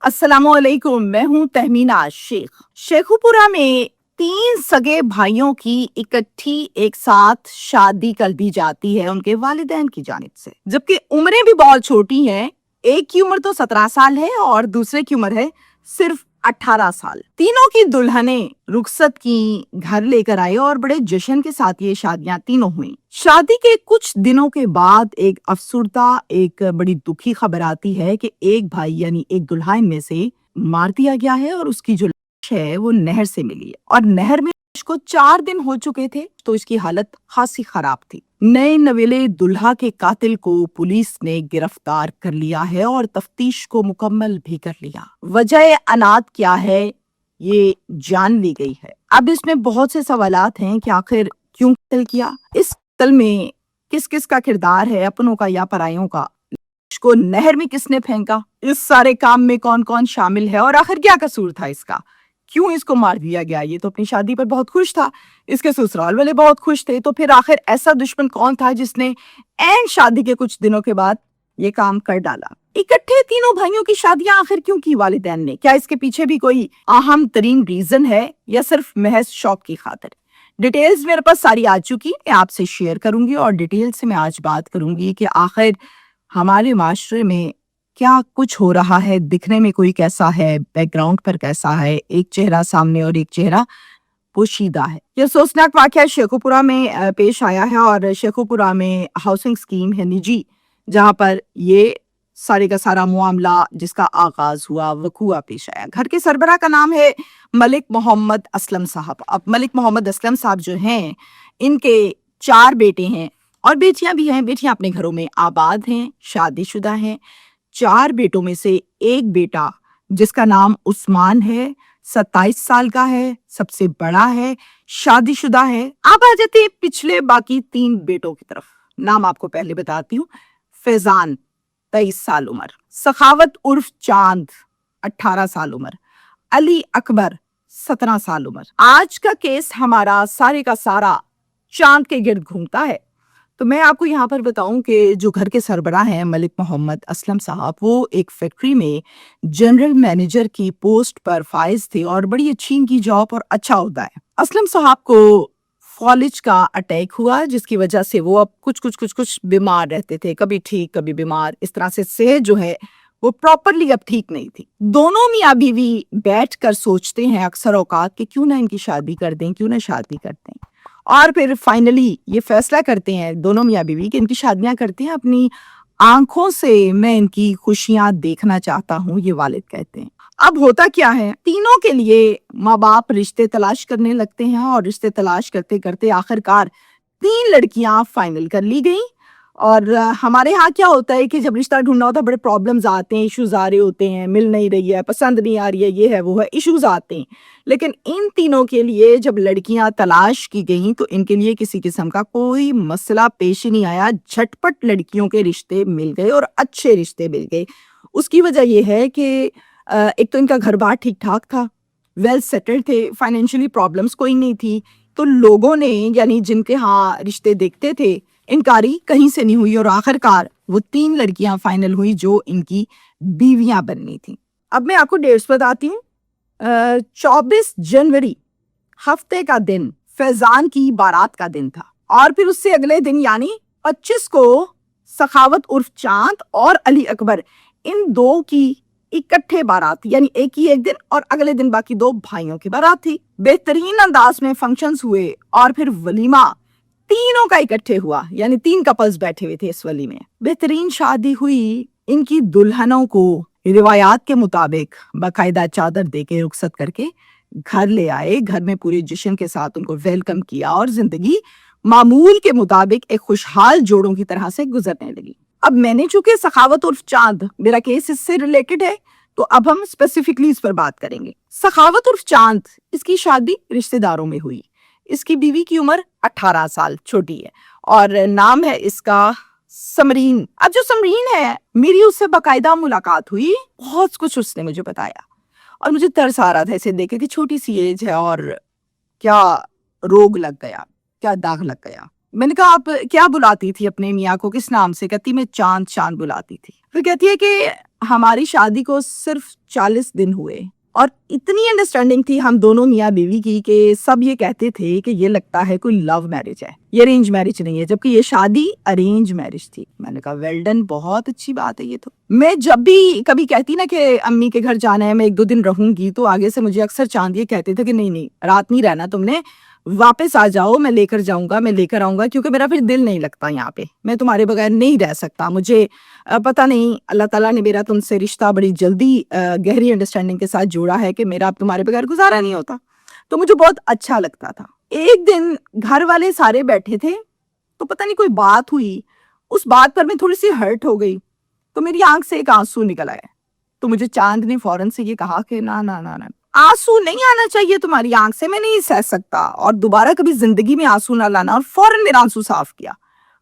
अस्सलामुअलैकुम। मैं हूँ तहमीना शेख। शेखुपुरा में 3 सगे भाइयों की इकट्ठी एक साथ शादी कर दी जाती है उनके वालिदैन की जानिब से, जबकि उम्रें भी बहुत छोटी हैं। एक की उम्र तो 17 साल है और दूसरे की उम्र है सिर्फ 18 साल। तीनों की दुल्हनें रुखसत की, घर लेकर आए और बड़े जश्न के साथ ये शादियां तीनों हुई। शादी के कुछ दिनों के बाद एक एक बड़ी दुखी खबर आती है कि एक भाई यानी एक दुल्हा इनमें से मार दिया गया है और उसकी जो लाश है वो नहर से मिली है और नहर में उसको 4 दिन हो चुके थे तो इसकी हालत खासी खराब थी। नए नवेले दुल्हा के कातिल को पुलिस ने गिरफ्तार कर लिया है और तफ्तीश को मुकम्मल भी कर लिया। वजह अनाथ क्या है ये जान ली गई है। अब इसमें बहुत से सवालात हैं कि आखिर क्यों कत्ल किया, इस कत्ल में किस किस का किरदार है, अपनों का या परायों का, इसको नहर में किसने फेंका, इस सारे काम में कौन कौन शामिल है और आखिर क्या कसूर था इसका, क्यों इसको मार दिया गया। ये तो अपनी शादी पर बहुत खुश था, इसके ससुराल वाले बहुत खुश थे, तो फिर आखिर ऐसा दुश्मन कौन था जिसने ऐन शादी के कुछ दिनों के बाद ये काम कर डाला। इकट्ठे तीनों भाइयों की शादियां आखिर क्यों की वालिदैन ने, क्या इसके पीछे भी कोई अहम तरीन रीजन है या सिर्फ महज शौक की खातिर। डिटेल्स मेरे पास सारी आ चुकी, मैं आपसे शेयर करूंगी और डिटेल से मैं आज बात करूंगी कि आखिर हमारे माशरे में क्या कुछ हो रहा है, दिखने में कोई कैसा है, बैकग्राउंड पर कैसा है, एक चेहरा सामने और एक चेहरा पोशीदा है। यह सोचनाक वाकया शेखुपुरा में पेश आया है और शेखुपुरा में हाउसिंग स्कीम है निजी, जहां पर ये सारे का सारा मामला जिसका आगाज हुआ वकूआ पेश आया। घर के सरबरा का नाम है मलिक मोहम्मद असलम साहब। अब मलिक मोहम्मद असलम साहब जो हैं, इनके 4 बेटे हैं और बेटियां भी हैं। बेटियां अपने घरों में आबाद हैं, शादीशुदा हैं। 4 बेटों में से एक बेटा जिसका नाम उस्मान है, 27 साल का है, सबसे बड़ा है, शादीशुदा है। आप आ जाते हैं पिछले बाकी 3 बेटों की तरफ। नाम आपको पहले बताती हूँ। फैजान 23 साल उम्र, सखावत उर्फ चांद 18 साल उम्र, अली अकबर 17 साल उम्र। आज का केस हमारा सारे का सारा चांद के गिर्द घूमता है। तो मैं आपको यहाँ पर बताऊं कि जो घर के सरबराह हैं मलिक मोहम्मद असलम साहब, वो एक फैक्ट्री में जनरल मैनेजर की पोस्ट पर फाइज थे और बड़ी अच्छी इनकी जॉब और अच्छा होता है। असलम साहब को फॉलिज का अटैक हुआ जिसकी वजह से वो अब कुछ बीमार रहते थे, कभी ठीक कभी बीमार। इस तरह से सेहत जो है वो प्रॉपरली अब ठीक नहीं थी। दोनों मियाँ बीवी बैठ कर सोचते हैं अक्सर औकात कि क्यों ना इनकी शादी कर दें, क्यों ना शादी करते हैं, और फिर फाइनली ये फैसला करते हैं दोनों मियाँ बीवी कि इनकी शादियां करते हैं। अपनी आंखों से मैं इनकी खुशियां देखना चाहता हूँ, ये वालिद कहते हैं। अब होता क्या है, तीनों के लिए माँ बाप रिश्ते तलाश करने लगते हैं और रिश्ते तलाश करते करते आखिरकार 3 लड़कियां फाइनल कर ली गई। और हमारे यहाँ क्या होता है कि जब रिश्ता ढूंढना होता है बड़े प्रॉब्लम्स आते हैं, इश्यूज आ रहे होते हैं, मिल नहीं रही है, पसंद नहीं आ रही है, ये है वो है, इश्यूज आते हैं। लेकिन इन तीनों के लिए जब लड़कियां तलाश की गई तो इनके लिए किसी किस्म का कोई मसला पेश ही नहीं आया। झटपट लड़कियों के रिश्ते मिल गए और अच्छे रिश्ते मिल गए। उसकी वजह यह है कि एक तो इनका घर बार ठीक ठाक था, वेल सेटल्ड थे, फाइनेंशियली प्रॉब्लम्स कोई नहीं थी। तो लोगों ने यानी जिनके यहाँ रिश्ते देखते थे, इनकारी कहीं से नहीं हुई और आखिरकार वो 3 लड़कियां फाइनल हुई जो इनकी बीवियां बननी थी। अब मैं आपको डेट्स बताती हूँ। 24 जनवरी हफ्ते का दिन फैजान की बारात का दिन था और फिर उससे अगले दिन यानी 25 को सखावत उर्फ चांद और अली अकबर इन 2 की इकट्ठे बारात, यानी एक ही एक दिन और अगले दिन बाकी 2 भाइयों की बारात थी। बेहतरीन अंदाज में फंक्शंस हुए और फिर वलीमा तीनों का इकट्ठे हुआ, यानी 3 कपल्स बैठे हुए थे इस वली में। बेहतरीन शादी हुई। इनकी दुल्हनों को रिवायात के मुताबिक बाकायदा चादर देके रुखसत करके घर ले आए। घर में पूरे जश्न के साथ उनको वेलकम किया और जिंदगी मामूल के मुताबिक एक खुशहाल जोड़ों की तरह से गुजरने लगी। अब मैंने चूंकि सखावत उर्फ चांद, मेरा केस इससे रिलेटेड है, तो अब हम स्पेसिफिकली इस पर बात करेंगे। सखावत उर्फ चांद, इसकी शादी रिश्तेदारों में हुई। इसकी बीवी की उम्र 18 साल छोटी है और नाम है इसका समरीन। अब जो समरीन है, मेरी उससे बाकायदा मुलाकात हुई, बहुत कुछ उसने मुझे बताया और मुझे तरस आ रहा था इसे देख के कि छोटी सी एज है और क्या रोग लग गया, क्या दाग लग गया। میں نے کہا آپ کیا بلاتی تھی اپنے میاں کو، کس نام سے؟ کہتی میں چاند چاند بلاتی تھی. پھر کہتی ہے کہ ہماری شادی کو صرف 40 دن ہوئے اور اتنی انڈرسٹینڈنگ تھی ہم دونوں میاں بیوی کی کہ سب یہ کہتے تھے کہ یہ لگتا ہے کوئی لو میرج ہے، یہ ارینج میرج نہیں ہے، جبکہ یہ شادی ارینج میرج تھی. میں نے کہا ویل ڈن، بہت اچھی بات ہے یہ تو. میں جب بھی کبھی کہتی نا کہ امی کے گھر جانا ہے، میں 1-2 دن رہوں گی، تو آگے سے مجھے اکثر چاند یہ کہتے تھے کہ نہیں نہیں رات نہیں رہنا تم نے، واپس آ جاؤ، میں لے کر جاؤں گا، میں لے کر آؤں گا، کیونکہ میرا پھر دل نہیں لگتا یہاں پہ، میں تمہارے بغیر نہیں رہ سکتا. مجھے پتہ نہیں اللہ تعالیٰ نے میرا تم سے رشتہ بڑی جلدی گہری انڈرسٹینڈنگ کے ساتھ جوڑا ہے کہ میرا اب تمہارے بغیر گزارا نہیں ہوتا. تو مجھے بہت اچھا لگتا تھا. ایک دن گھر والے سارے بیٹھے تھے تو پتہ نہیں کوئی بات ہوئی، اس بات پر میں تھوڑی سی ہرٹ ہو گئی تو میری آنکھ سے ایک آنسو نکل آیا. تو مجھے چاند نے فوراً سے یہ کہا کہ نا نا نا نا آنسو نہیں آنا چاہیے تمہاری آنکھ سے، میں نہیں سہ سکتا، اور دوبارہ کبھی زندگی میں آنسو نہ لانا. اور فوراً میرا آنسو صاف کیا.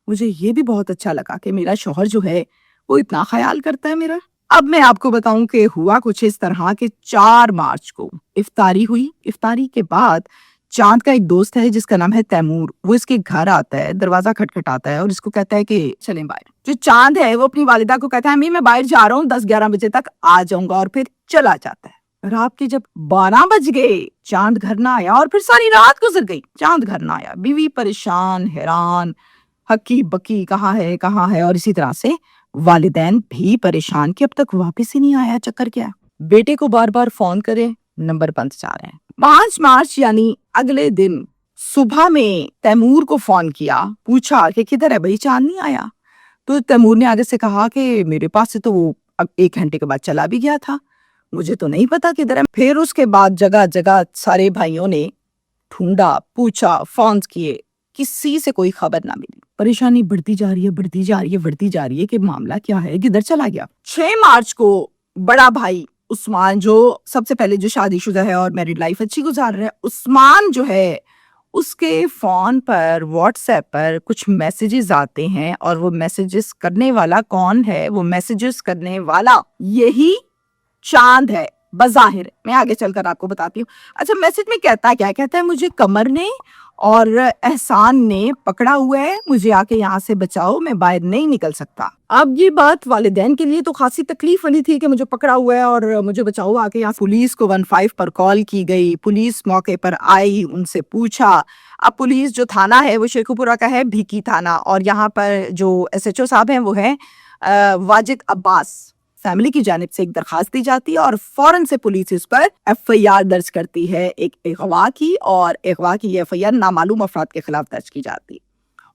مجھے یہ بھی بہت اچھا لگا کہ میرا شوہر جو ہے وہ اتنا خیال کرتا ہے میرا. اب میں آپ کو بتاؤں کہ ہوا کچھ اس طرح کہ 4 مارچ کو افطاری ہوئی. افطاری کے بعد چاند کا ایک دوست ہے جس کا نام ہے تیمور، وہ اس کے گھر آتا ہے، دروازہ کھٹکھٹاتا ہے اور اس کو کہتا ہے کہ چلیں باہر. جو چاند ہے وہ اپنی والدہ کو کہتا ہے امی میں باہر جا رہا ہوں، 10-11 بجے تک آ جاؤں گا، اور پھر چلا جاتا ہے. رات کے جب 12 بج گئے چاند گھر نہ آیا اور پھر ساری رات گزر گئی، چاند گھر نہ آیا. بیوی پریشان، حیران، ہکی بکی کہاں ہے، اور اسی طرح سے والدین بھی پریشان کہ اب تک واپس ہی نہیں آیا، چکر کیا. بیٹے کو بار بار فون کرے، نمبر بند جا رہے ہیں. 5 مارچ یعنی اگلے دن صبح میں تیمور کو فون کیا، پوچھا کہ کدھر ہے بھائی، چاند نہیں آیا. تو تیمور نے آگے سے کہا کہ میرے پاس سے تو وہ اب 1 گھنٹے کے بعد چلا بھی گیا تھا، مجھے تو نہیں پتا کدھر ہے. پھر اس کے بعد جگہ جگہ سارے بھائیوں نے ڈھونڈا، پوچھا، فون کیے، کسی سے کوئی خبر نہ ملی. پریشانی بڑھتی جا رہی ہے کہ معاملہ کیا ہے، کدھر چلا گیا. 6 مارچ کو بڑا بھائی عثمان، جو سب سے پہلے جو شادی شدہ ہے اور میرڈ لائف اچھی گزار رہا ہے، عثمان جو ہے اس کے فون پر واٹس ایپ پر کچھ میسیجز آتے ہیں، اور وہ میسیجز کرنے والا کون ہے؟ وہ میسیجز کرنے والا یہی چاند ہے بظاہر. میں آگے چل کر آپ کو بتاتی ہوں. اچھا میسج میں کہتا ہے مجھے قمر نے اور احسان نے پکڑا ہوا ہے، مجھے آ کے یہاں سے بچاؤ، میں باہر نہیں نکل سکتا. اب یہ بات والدین کے لیے تو خاصی تکلیف والی تھی کہ مجھے پکڑا ہوا ہے اور مجھے بچاؤ آ کے یہاں. پولیس کو 15 پر کال کی گئی، پولیس موقع پر آئی، ان سے پوچھا. اب پولیس جو تھانہ ہے وہ شیخو پورہ کا ہے، بھیکی تھانہ، اور یہاں پر جو SHO صاحب ہیں وہ ہیں واجد عباس. فیملی کی جانب سے ایک درخواست دی جاتی ہے اور فوراً سے پولیس اس پر FIR درج کرتی ہے، ایک اغوا کی، اور اغوا کی یہ FIR نامعلوم افراد کے خلاف درج کی جاتی.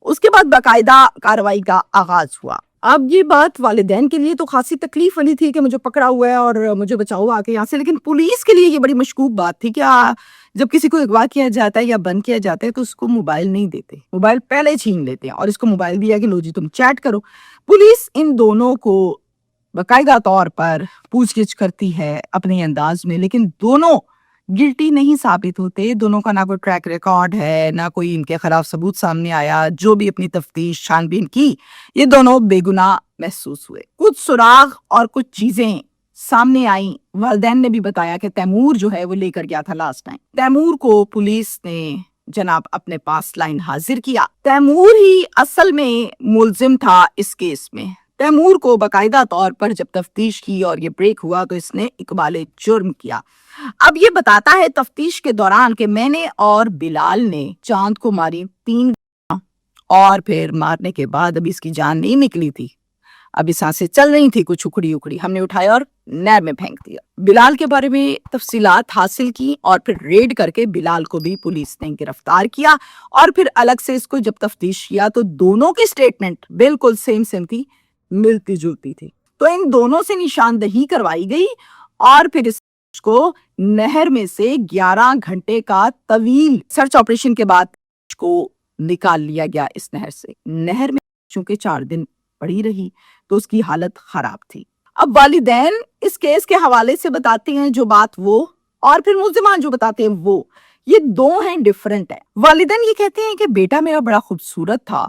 اس کے بعد باقاعدہ کارروائی کا آغاز ہوا. اب یہ بات والدین کے لیے تو خاصی تکلیف والی تھی کہ مجھے پکڑا ہوا ہے اور مجھے بچاؤ آ کے یہاں سے، لیکن پولیس کے لیے یہ بڑی مشکوک بات تھی کہ جب کسی کو اغوا کیا جاتا ہے یا بند کیا جاتا ہے تو اس کو موبائل نہیں دیتے، موبائل پہلے چھین لیتے ہیں، اور اس کو موبائل دیا کہ لو جی تم چیٹ کرو. پولیس ان دونوں کو باقاعدہ طور پر پوچھ گچھ کرتی ہے اپنے انداز میں، لیکن دونوں گلٹی نہیں ثابت ہوتے. دونوں کا نہ کوئی ٹریک ریکارڈ ہے، نہ کوئی ان کے خلاف ثبوت سامنے آیا. جو بھی اپنی تفتیش چھان بین کی، یہ دونوں بے گناہ محسوس ہوئے. کچھ سراغ اور کچھ چیزیں سامنے آئیں. والدین نے بھی بتایا کہ تیمور جو ہے وہ لے کر گیا تھا لاسٹ ٹائم. تیمور کو پولیس نے جناب اپنے پاس لائن حاضر کیا. تیمور ہی اصل میں ملزم تھا اس کیس میں. تیمور کو باقاعدہ طور پر جب تفتیش کی اور یہ بریک ہوا تو اس نے اقبال جرم کیا. اب یہ بتاتا ہے تفتیش کے دوران کہ میں نے اور بلال نے چاند کو ماری 3 اور پھر مارنے کے بعد اب اس کی جان نہیں نکلی تھی، اب سانسیں چل رہی تھی کچھ اکھڑی، ہم نے اٹھایا اور نہر میں پھینک دیا. بلال کے بارے میں تفصیلات حاصل کی اور پھر ریڈ کر کے بلال کو بھی پولیس نے گرفتار کیا، اور پھر الگ سے اس کو جب تفتیش کیا تو دونوں کی سٹیٹمنٹ بالکل سیم تھی، ملتی جلتی تھی. تو ان دونوں سے نشاندہی کروائی گئی اور پھر اس کو نہر میں سے 11 گھنٹے کا طویل سرچ آپریشن کے بعد کو نکال لیا گیا اس نہر سے. نہر میں چونکہ 4 دن پڑی رہی تو اس کی حالت خراب تھی. اب والدین اس کیس کے حوالے سے بتاتے ہیں جو بات وہ، اور پھر ملزمان جو بتاتے ہیں وہ، یہ دو ہیں ڈیفرنٹ ہیں. والدین یہ کہتے ہیں کہ بیٹا میرا بڑا خوبصورت تھا،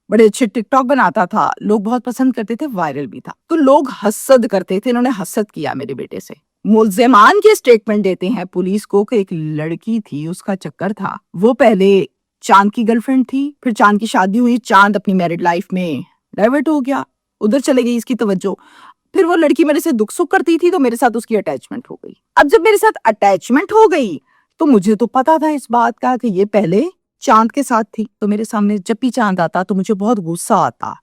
بڑے اچھے ٹک ٹاک بناتا تھا، لوگ بہت پسند کرتے تھے، وائرل بھی تھا، تو لوگ حسد کرتے تھے، انہوں نے حسد کیا میرے بیٹے سے. ملزمان کے سٹیٹمنٹ دیتے ہیں پولیس کو کہ ایک لڑکی تھی، اس کا چکر تھا، وہ پہلے चांद की गर्लफ्रेंड थी, फिर चांद की शादी हुई, चांद अपनी मैरिड लाइफ में डाइवर्ट हो गया, उधर चले गई इसकी तवज्जो। फिर वो लड़की मेरे से दुख सुख करती थी तो मेरे साथ उसकी अटैचमेंट हो गई। अब जब मेरे साथ अटैचमेंट हो गई तो मुझे तो पता था इस बात का कि ये पहले चांद के साथ थी, तो मेरे सामने जब भी चांद आता तो मुझे बहुत गुस्सा आता,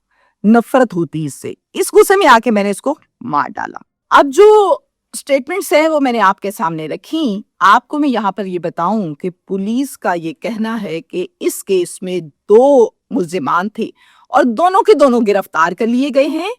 नफरत होती इससे। इस गुस्से में आके मैंने इसको मार डाला। अब जो स्टेटमेंट्स है वो मैंने आपके सामने रखी। आपको मैं यहाँ पर ये बताऊं कि पुलिस का ये कहना है कि इस केस में 2 मुल्जिमान थे और दोनों के दोनों गिरफ्तार कर लिए गए हैं,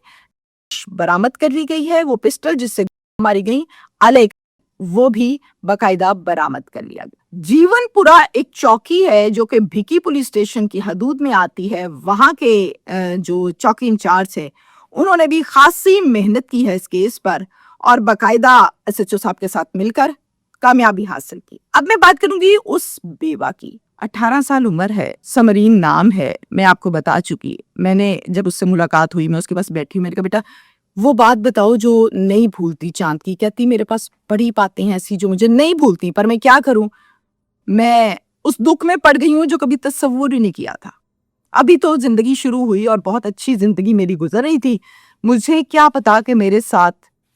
बरामद कर ली गई है। वो पिस्टल जिससे मारी गई अलेक, वो भी बाकायदा बरामद कर लिया गया। जीवनपुरा एक चौकी है जो कि भिकी पुलिस स्टेशन की हदूद में आती है। वहां के जो चौकी इंचार्ज है उन्होंने भी खासी मेहनत की है इस केस पर और बाकायदा एसएचओ साहब के साथ मिलकर कामयाबी हासिल की। अब मैं बात करूंगी उस बेवा की। 18 साल उम्र है, समरीन नाम है, मैं आपको बता चुकी। मैंने जब उससे मुलाकात हुई, मैं उसके पास बैठी, मैंने कहा बेटा वो बात बताओ जो नहीं भूलती चांद की। कहती मेरे पास बड़ी बातें हैं ऐसी जो मुझे नहीं भूलती, पर मैं क्या करूं, मैं उस दुख में पड़ गई हूं जो कभी तस्वुर ही नहीं किया था। अभी तो जिंदगी शुरू हुई और बहुत अच्छी जिंदगी मेरी गुजर रही थी, मुझे क्या पता कि मेरे साथ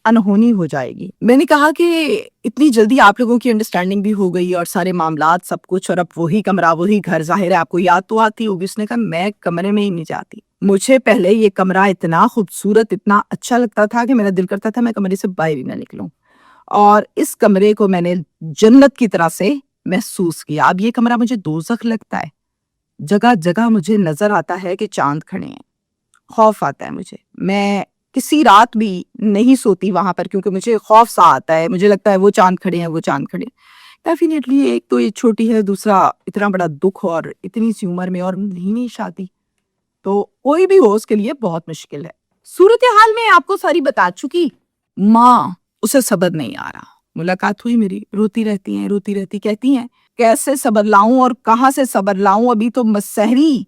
अनहोनी हो जाएगी। मैंने कहा कि इतनी जल्दी आप लोगों की अंडरस्टैंडिंग भी हो गई और सारे मामलात सब कुछ, और अब वही कमरा वही घर, जाहिर है आपको याद तो आती होगी। उसने कहा मैं कमरे में ही नहीं जाती, मुझे पहले ये कमरा इतना खूबसूरत इतना अच्छा लगता था कि मेरा दिल करता था मैं कमरे से बाहर ही ना निकलूं, और इस कमरे को मैंने जन्नत की तरह से महसूस किया। अब ये कमरा मुझे दोज़ख लगता है, जगह जगह मुझे नजर आता है कि चांद खड़े हैं, खौफ आता है मुझे। मैं किसी रात भी नहीं सोती वहां पर क्योंकि मुझे खौफ सा आता है, मुझे लगता है वो चांद खड़े हैं वो चांद खड़े हैं। डेफिनेटली एक तो ये छोटी है, दूसरा इतना बड़ा दुख और इतनी सी उम्र में, और नहीं शादी, तो कोई भी हो उसके लिए बहुत मुश्किल है। सूरत हाल में आपको सारी बता चुकी। माँ उसे सब्र नहीं आ रहा, मुलाकात हुई मेरी, रोती रहती कहती हैं कैसे सब्र लाऊं और कहाँ से सब्र लाऊं, अभी तो मसहरी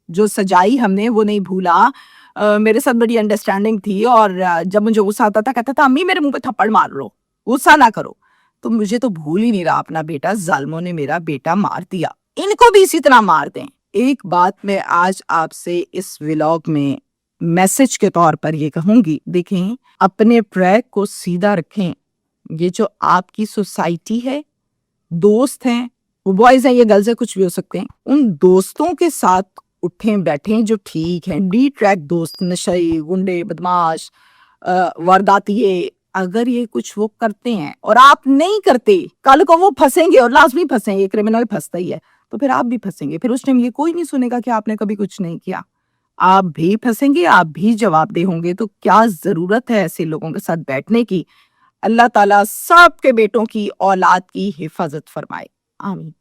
जो सजाई हमने वो नहीं भूला। मेरे साथ बड़ी अंडरस्टैंडिंग थी और जब मुझे गुस्सा आता था कहता था अम्मी मेरे मुंह पे थप्पड़ मार लो, गुस्सा ना करो। तो मुझे तो भूल ही नहीं रहा अपना बेटा, जालिमों ने मेरा बेटा मार दिया, इनको भी इसी तरह मार दें। एक बात मैं आज आपसे इस व्लॉग में मैसेज के तौर पर ये कहूंगी, देखें अपने ट्रैक को सीधा रखें। ये जो आपकी सोसाइटी है, दोस्त हैं, वो बॉयज हैं, ये गर्ल्स है, कुछ भी हो सकते हैं, उन दोस्तों के साथ उठें बैठें जो ठीक हैं। डी ट्रैक दोस्त, नशई, गुंडे, बदमाश, वारदातिये, अगर ये कुछ वो करते हैं और आप नहीं करते, कल को वो फंसेंगे और लाजमी फंसेंगे, क्रिमिनल फंसता ही है, तो फिर आप भी फंसेंगे। फिर उस टाइम ये कोई नहीं सुनेगा कि आपने कभी कुछ नहीं किया, आप भी फंसेंगे, आप भी जवाबदेह होंगे। तो क्या जरूरत है ऐसे लोगों के साथ बैठने की। अल्लाह ताला सबके बेटों की औलाद की हिफाजत फरमाए, आमीन।